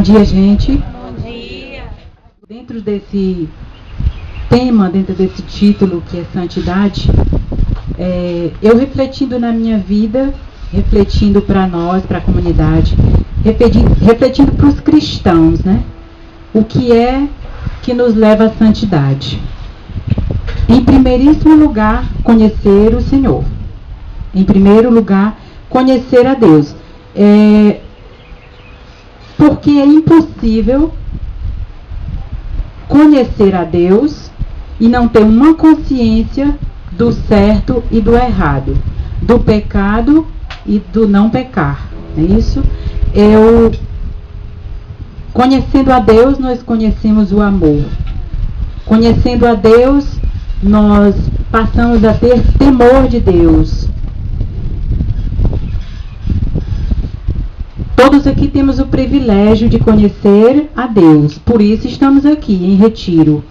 dia, gente. Bom dia. Dentro desse tema, dentro desse título que é santidade, eu refletindo na minha vida, refletindo para nós, para a comunidade, refletindo para os cristãos, né? O que é que nos leva à santidade? Em primeiríssimo lugar, conhecer o Senhor. Em primeiro lugar, conhecer a Deus. Porque é impossível conhecer a Deus e não ter uma consciência do certo e do errado, do pecado e do não pecar. Não é isso? Conhecendo a Deus, nós conhecemos o amor. Conhecendo a Deus, nós passamos a ter temor de Deus. Todos aqui temos o privilégio de conhecer a Deus, por isso estamos aqui em retiro.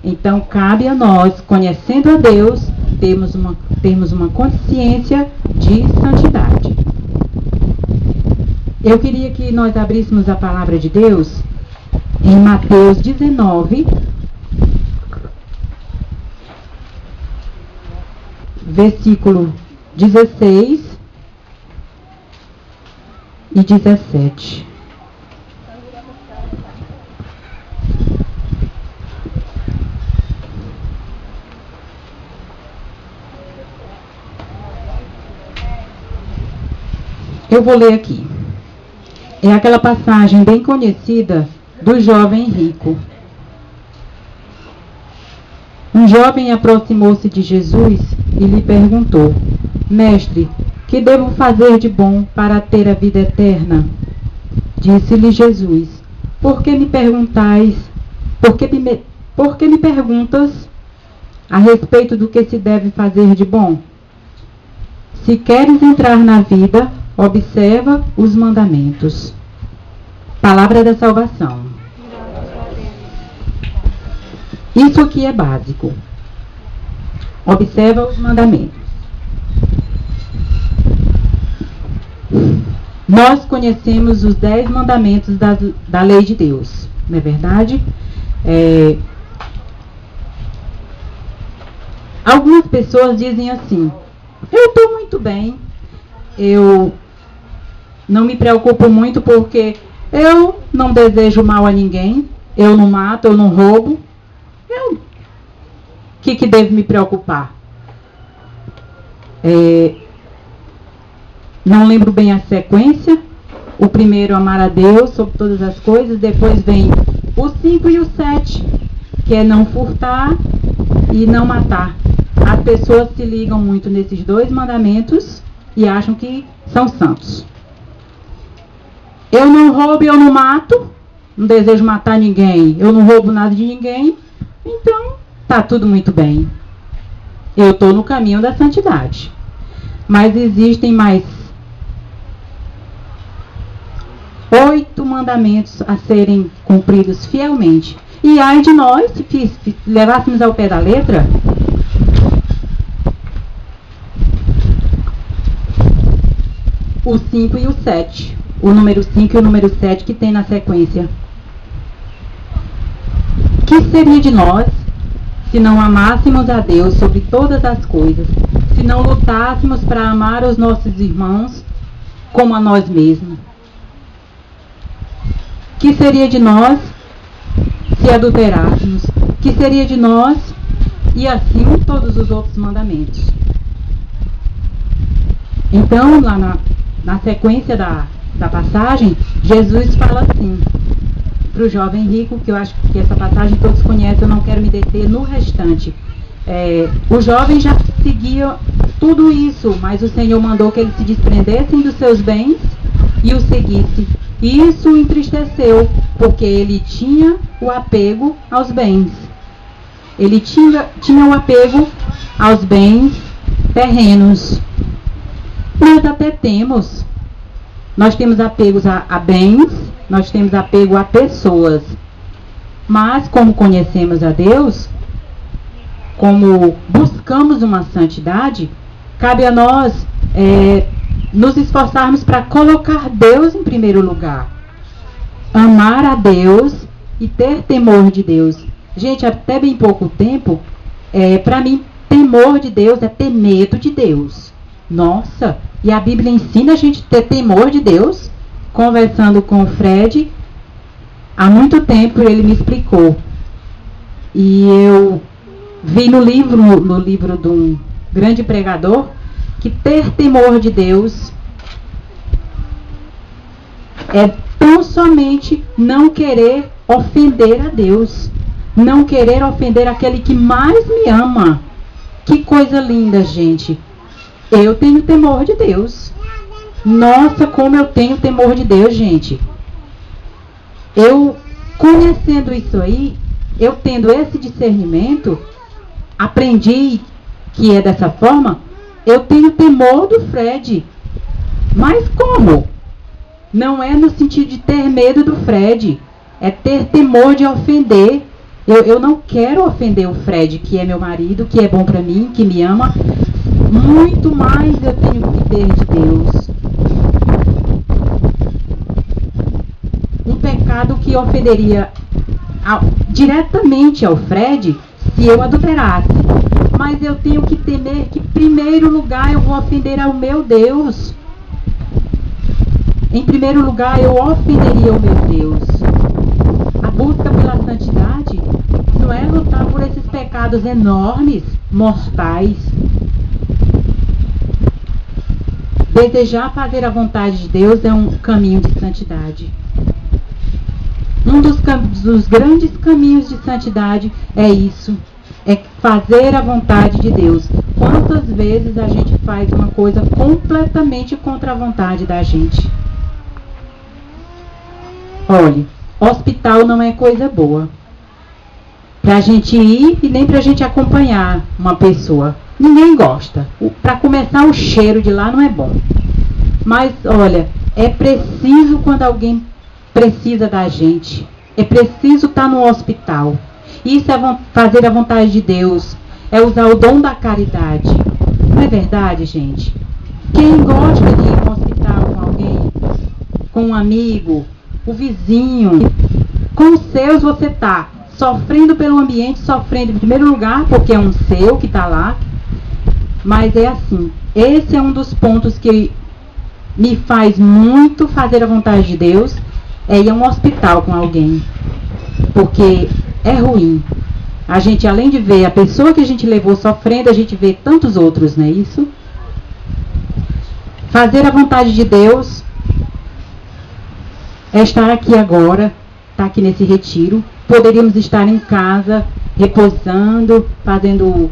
Então cabe a nós, conhecendo a Deus, termos uma consciência de santidade. Eu queria que nós abríssemos a palavra de Deus em Mateus 19, versículo 16 e 17. Eu vou ler aqui. É aquela passagem bem conhecida do jovem rico. Um jovem aproximou-se de Jesus e lhe perguntou: Mestre, que devo fazer de bom para ter a vida eterna? Disse-lhe Jesus: Por que me perguntas a respeito do que se deve fazer de bom? Se queres entrar na vida, observa os mandamentos. Palavra da salvação. Isso aqui é básico. Observa os mandamentos. Nós conhecemos os 10 mandamentos da lei de Deus, não é verdade? Algumas pessoas dizem assim: eu estou muito bem, eu não me preocupo muito porque eu não desejo mal a ninguém, eu não mato, eu não roubo, o que devo me preocupar? Não lembro bem a sequência. O primeiro, amar a Deus sobre todas as coisas. Depois vem o 5 e o 7, que é não furtar e não matar. As pessoas se ligam muito nesses 2 mandamentos e acham que são santos. Eu não roubo e eu não mato, não desejo matar ninguém, eu não roubo nada de ninguém, então tá tudo muito bem. Eu estou no caminho da santidade. Mas existem mais 8 mandamentos a serem cumpridos fielmente. E ai de nós, se levássemos ao pé da letra, o 5 e o 7. O número 5 e o número 7 que tem na sequência. Que seria de nós se não amássemos a Deus sobre todas as coisas, se não lutássemos para amar os nossos irmãos como a nós mesmos? Que seria de nós se adulterássemos? Que seria de nós e assim todos os outros mandamentos? Então, lá na sequência da passagem, Jesus fala assim para o jovem rico, que eu acho que essa passagem todos conhecem, eu não quero me deter no restante. O jovem já seguia tudo isso, mas o Senhor mandou que ele se desprendessem dos seus bens e o seguisse. E isso o entristeceu, porque ele tinha o apego aos bens. Ele tinha o apego aos bens terrenos. Nós até temos. Nós temos apegos a bens, nós temos apego a pessoas. Mas como conhecemos a Deus, como buscamos uma santidade, cabe a nós nos esforçarmos para colocar Deus em primeiro lugar. amar a Deus e ter temor de Deus. Gente, até bem pouco tempo, para mim, temor de Deus é ter medo de Deus. Nossa, e a Bíblia ensina a gente a ter temor de Deus. Conversando com o Fred, há muito tempo ele me explicou. E eu vi no livro de um grande pregador, que ter temor de Deus é tão somente não querer ofender a Deus, não querer ofender aquele que mais me ama. Que coisa linda, gente. Eu tenho temor de Deus. Nossa, como eu tenho temor de Deus, gente. Eu, conhecendo isso aí, eu tendo esse discernimento, aprendi que é dessa forma, eu tenho temor do Fred. Mas como? Não é no sentido de ter medo do Fred, é ter temor de ofender. Eu não quero ofender o Fred, que é meu marido, que é bom para mim, que me ama. Muito mais eu tenho que ter de Deus. Um pecado que ofenderia diretamente ao Fred se eu adulterasse. Mas eu tenho que temer que, em primeiro lugar, eu vou ofender ao meu Deus. Em primeiro lugar, eu ofenderia o meu Deus. A busca pela santidade não é lutar por esses pecados enormes, mortais. Desejar fazer a vontade de Deus é um caminho de santidade. Um dos grandes caminhos de santidade é isso. É fazer a vontade de Deus. Quantas vezes a gente faz uma coisa completamente contra a vontade da gente? Olhe, hospital não é coisa boa pra gente ir e nem pra gente acompanhar uma pessoa. Ninguém gosta. Para começar, o cheiro de lá não é bom. Mas, olha, é preciso quando alguém precisa da gente. É preciso estar no hospital. Isso é fazer a vontade de Deus. É usar o dom da caridade. Não é verdade, gente? Quem gosta de ir no hospital com alguém, com um amigo, o vizinho, com os seus você está sofrendo pelo ambiente, sofrendo em primeiro lugar, porque é um seu que está lá. Mas é assim, esse é um dos pontos que me faz muito fazer a vontade de Deus, é ir a um hospital com alguém. Porque é ruim. A gente, além de ver a pessoa que a gente levou sofrendo, a gente vê tantos outros, não é isso? Fazer a vontade de Deus é estar aqui agora, estar aqui nesse retiro. Poderíamos estar em casa, repousando, fazendo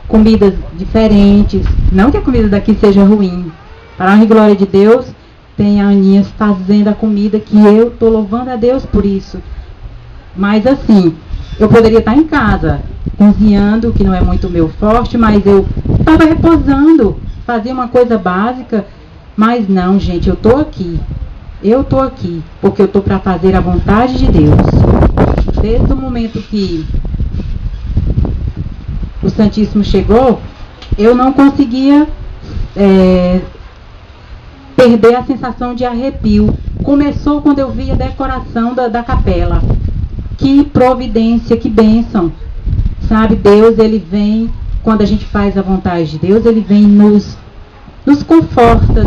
comidas diferentes. Não que a comida daqui seja ruim. Para a glória de Deus, tem a Aninha fazendo a comida que eu estou louvando a Deus por isso. Mas assim, eu poderia estar em casa, cozinhando, que não é muito meu forte, mas eu estava repousando, fazia uma coisa básica. Mas não, gente, eu estou aqui. Eu estou aqui, porque eu estou para fazer a vontade de Deus. Desde o momento que o Santíssimo chegou, eu não conseguia perder a sensação de arrepio. Começou quando eu vi a decoração da capela. Que providência, que bênção. Sabe, Deus, ele vem, quando a gente faz a vontade de Deus, ele vem nos conforta,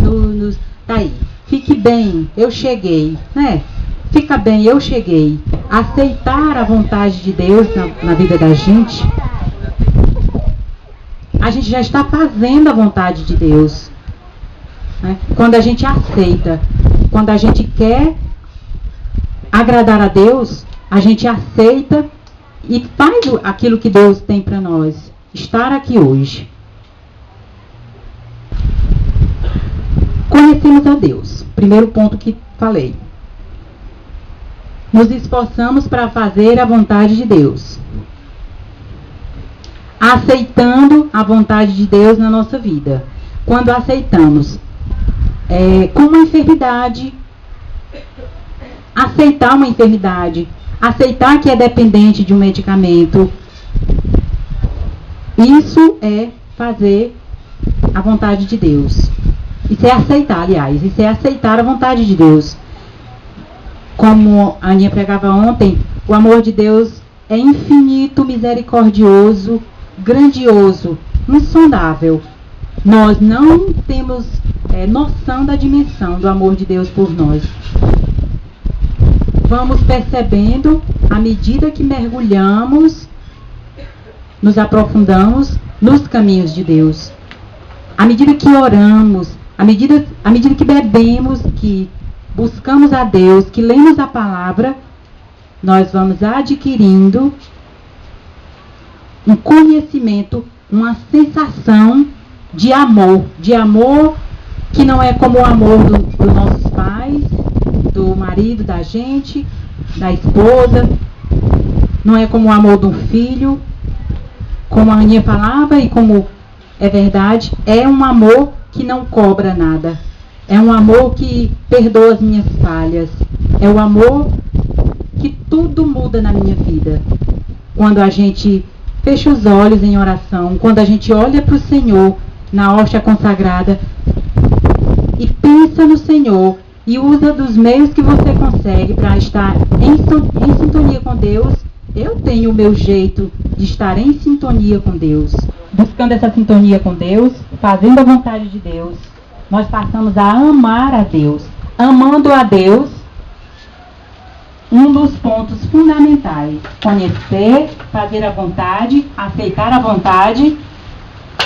tá aí. Fique bem, eu cheguei, né? Fica bem, eu cheguei. Aceitar a vontade de Deus na vida da gente, a gente já está fazendo a vontade de Deus. Né? Quando a gente aceita, quando a gente quer agradar a Deus, a gente aceita e faz aquilo que Deus tem para nós. Estar aqui hoje. Conhecemos a Deus. Primeiro ponto que falei. Nos esforçamos para fazer a vontade de Deus. Aceitando a vontade de Deus na nossa vida. Quando aceitamos, como uma enfermidade, aceitar uma enfermidade, aceitar que é dependente de um medicamento, isso é fazer a vontade de Deus. Isso é aceitar, aliás, isso é aceitar a vontade de Deus. Como a Aninha pregava ontem, o amor de Deus é infinito, misericordioso, grandioso, insondável. Nós não temos noção da dimensão do amor de Deus por nós. Vamos percebendo, à medida que mergulhamos, nos aprofundamos nos caminhos de Deus. À medida que oramos, à medida que bebemos, que buscamos a Deus, que lemos a palavra, nós vamos adquirindo um conhecimento, uma sensação de amor que não é como o amor dos nossos pais, do marido da gente, da esposa, não é como o amor de um filho, como a Aninha falava e como é verdade, é um amor que não cobra nada, é um amor que perdoa as minhas falhas, é o amor que tudo muda na minha vida. Quando a gente fecha os olhos em oração, quando a gente olha para o Senhor na hóstia consagrada e pensa no Senhor e usa dos meios que você consegue para estar em sintonia com Deus. Eu tenho o meu jeito de estar em sintonia com Deus. Buscando essa sintonia com Deus, fazendo a vontade de Deus, nós passamos a amar a Deus. Amando a Deus, um dos pontos fundamentais: conhecer, fazer a vontade, aceitar a vontade.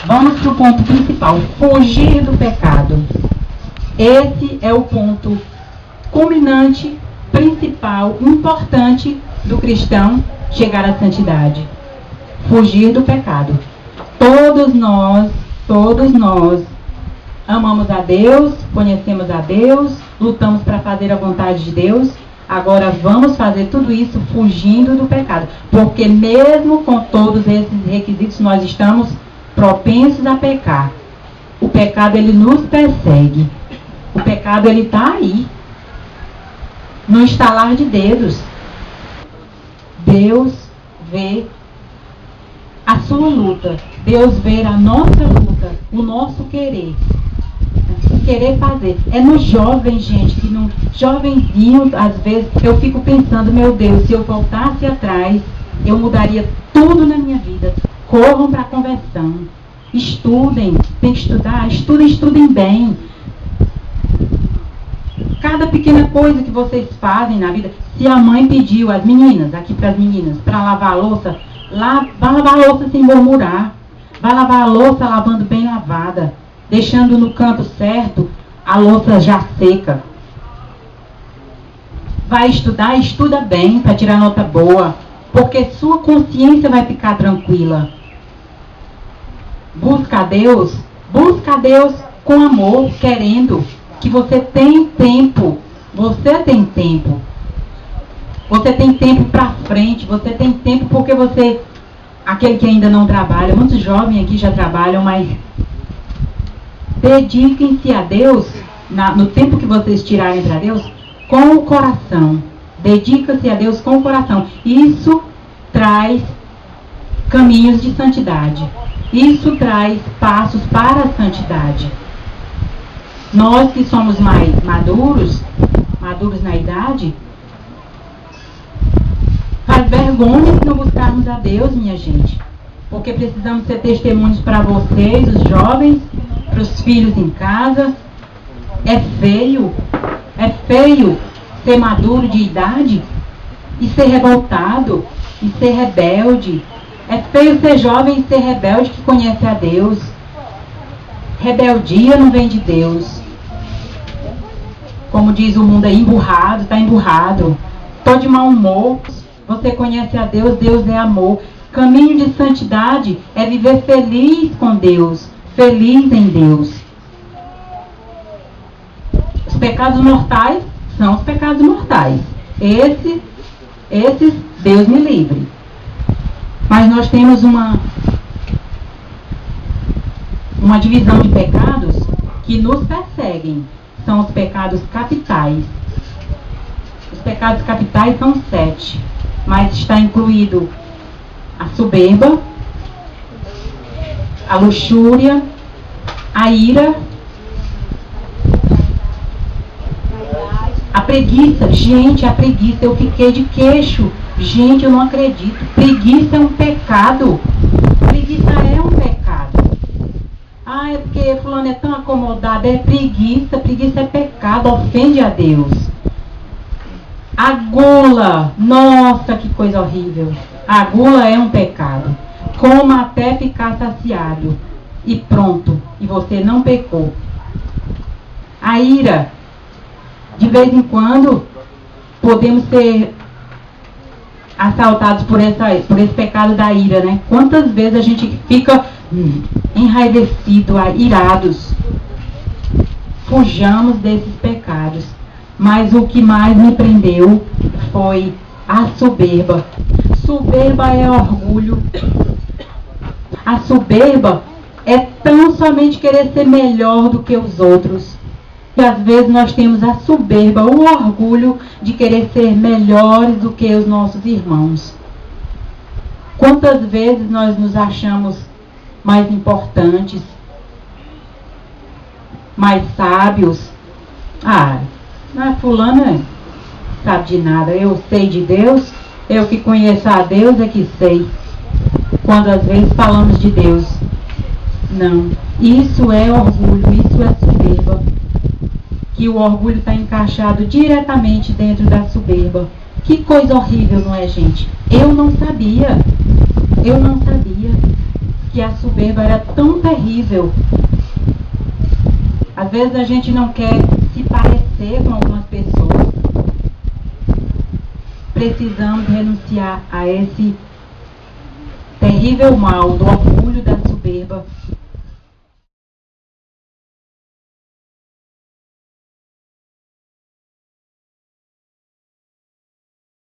Vamos para o ponto principal: fugir do pecado. Esse é o ponto culminante, principal, importante do cristão chegar à santidade. Fugir do pecado. Todos nós amamos a Deus, conhecemos a Deus, lutamos para fazer a vontade de Deus. Agora vamos fazer tudo isso fugindo do pecado. Porque mesmo com todos esses requisitos, nós estamos propensos a pecar. O pecado, ele nos persegue. O pecado, ele está aí, no estalar de dedos. Deus vê a sua luta. Deus vê a nossa luta, o nosso querer. Querer fazer. É no jovem, gente, que no jovenzinho, às vezes, eu fico pensando, meu Deus, se eu voltasse atrás, eu mudaria tudo na minha vida. Corram para a conversão. Estudem, tem que estudar, estudem bem. Cada pequena coisa que vocês fazem na vida, se a mãe pediu, as meninas, aqui para as meninas, para lavar a louça, vai lavar a louça sem murmurar. Vai lavar a louça lavando bem lavada, deixando no canto certo a louça já seca. Vai estudar, estuda bem para tirar nota boa, porque sua consciência vai ficar tranquila. Busca a Deus com amor, querendo. Que você tem tempo. Você tem tempo. Você tem tempo para frente. Você tem tempo porque você... Aquele que ainda não trabalha. Muitos jovens aqui já trabalham, mas... Dediquem-se a Deus, no tempo que vocês tirarem para Deus, com o coração. Dedica-se a Deus com o coração. Isso traz caminhos de santidade. Isso traz passos para a santidade. Nós que somos mais maduros na idade, faz vergonha se não buscarmos a Deus, minha gente. Porque precisamos ser testemunhos para vocês, os jovens, para os filhos em casa. É feio ser maduro de idade e ser revoltado e ser rebelde. É feio ser jovem e ser rebelde que conhece a Deus. Rebeldia não vem de Deus. Como diz o mundo aí, emburrado, está emburrado. Estou de mau humor. Você conhece a Deus, Deus é amor. Caminho de santidade é viver feliz com Deus, feliz em Deus. Os pecados mortais são os pecados mortais. Esses Deus me livre. Mas nós temos uma divisão de pecados que nos perseguem. São os pecados capitais. Os pecados capitais são 7, mas está incluído a soberba, a luxúria, a ira, a A preguiça, gente, a preguiça, eu fiquei de queixo. Gente, eu não acredito. Preguiça é um pecado. Preguiça é um pecado. Ah, é porque fulano é tão acomodado. É preguiça, preguiça é pecado, ofende a Deus. A gula, nossa, que coisa horrível. A gula é um pecado. Coma até ficar saciado. E pronto, e você não pecou. A ira, de vez em quando, podemos ser assaltados por esse pecado da ira, né? Quantas vezes a gente fica enraivecido, irados. Fujamos desses pecados. Mas o que mais me prendeu foi a soberba. Soberba é orgulho. A soberba é tão somente querer ser melhor do que os outros. E às vezes nós temos a soberba, o orgulho de querer ser melhores do que os nossos irmãos. Quantas vezes nós nos achamos mais importantes, mais sábios? Mas fulano sabe de nada, eu sei de Deus, eu que conheço a Deus é que sei. Quando às vezes falamos de Deus. Não, isso é orgulho, isso é soberba. Que o orgulho está encaixado diretamente dentro da soberba. Que coisa horrível, não é, gente? Eu não sabia que a soberba era tão terrível. Às vezes a gente não quer se parecer com algumas pessoas. Precisamos renunciar a esse terrível mal do orgulho, da soberba,